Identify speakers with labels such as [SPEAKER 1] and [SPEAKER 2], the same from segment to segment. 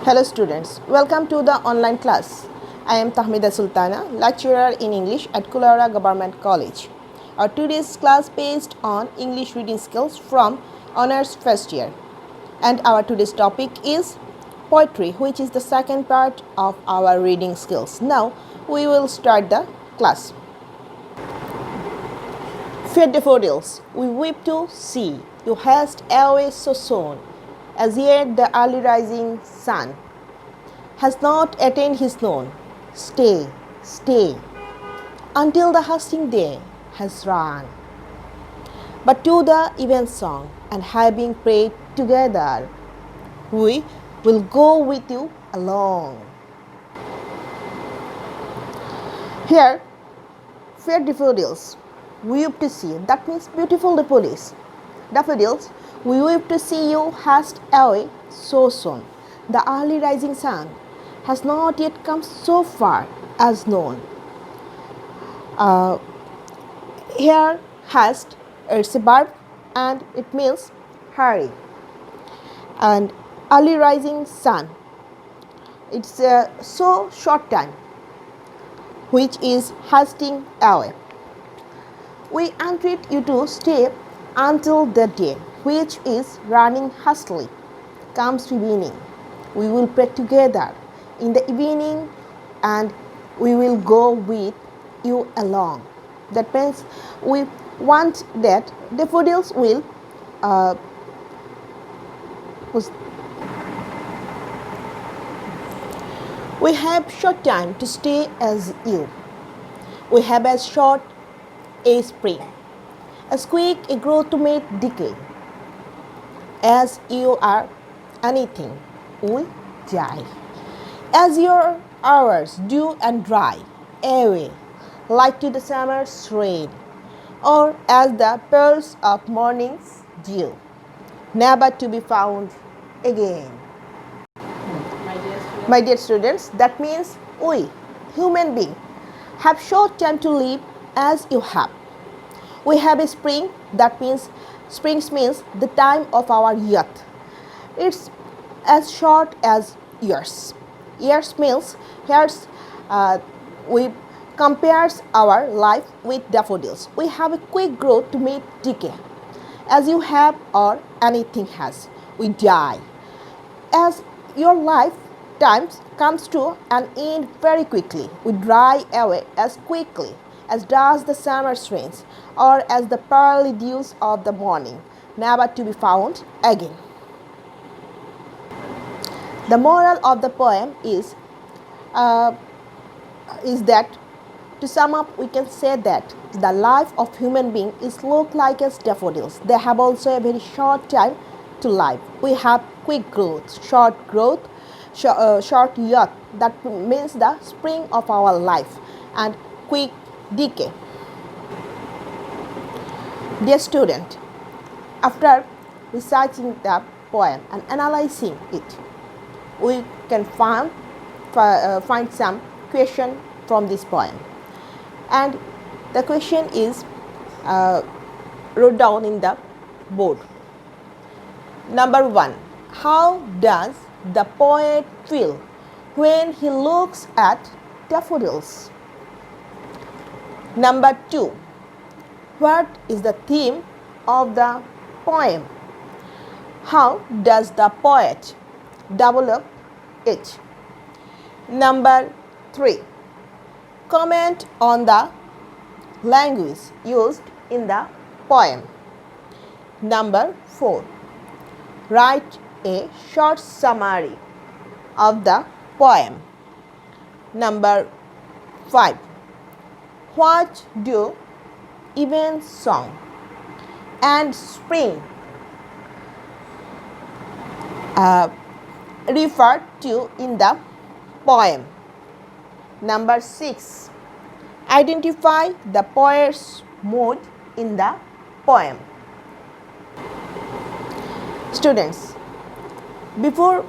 [SPEAKER 1] Hello students, welcome to the online class. I am Tahmida Sultana, lecturer in English at Kulara Government College. Our today's class based on English reading skills from honors first year. And our today's topic is poetry, which is the second part of our reading skills. Now we will start the class. Fair daffodils, we weep to see you hast away so soon, as yet the early rising sun has not attained his noon. Stay, stay, until the hustling day has run. But to the even song, and having prayed together, we will go with you along. Here, fair daffodils, we weep to see. That means beautiful daffodils. Daffodils, we weep to see you hast away so soon. The early rising sun has not yet come so far as known. Here, hast, it's a verb and it means hurry. And early rising sun, it's a so short time, which is hasting away. We entreat you to stay until the day, which is running hastily, comes to evening. We will pray together in the evening and we will go with you along. That means we want that daffodils will we have short time to stay as you. We have as short a spring, as quick a growth to make decay. As you are anything, we die. As your hours dew and dry away, like to the summer's rain, or as the pearls of morning's dew, never to be found again. My dear students, that means we, human beings, have short time to live as you have. We have a spring, that means springs means the time of our youth. It's as short as years. Years means years we compares our life with daffodils. We have a quick growth to meet decay. As you have or anything has, we die. As your lifetime comes to an end very quickly, we dry away as quickly as does the summer's rains or as the pearly dews of the morning, never to be found again. The moral of the poem is that, to sum up, we can say that the life of human being is look like as daffodils. They have also a very short time to live. We have quick growth, short youth. That means the spring of our life, and quick decay. Dear student, after researching the poem and analyzing it, we can find some question from this poem, and the question is wrote down in the board. Number 1, how does the poet feel when he looks at daffodils? Number 2, what is the theme of the poem? How does the poet develop it? Number 3, comment on the language used in the poem. Number 4, write a short summary of the poem. Number 5, what do even song and spring referred to in the poem? Number 6, identify the poet's mood in the poem. Students, before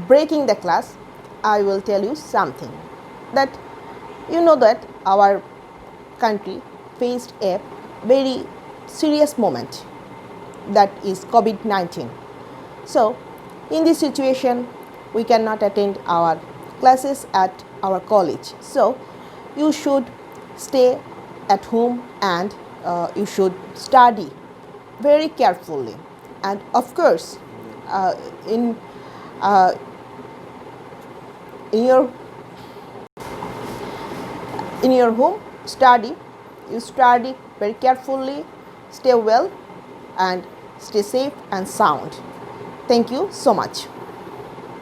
[SPEAKER 1] breaking the class, I will tell you something, that you know that our country faced a very serious moment, that is COVID-19. So in this situation, we cannot attend our classes at our college. So you should stay at home and you should study very carefully. And of course, uh, in uh, in your in your home, you study very carefully, stay well, and stay safe and sound. Thank you so much.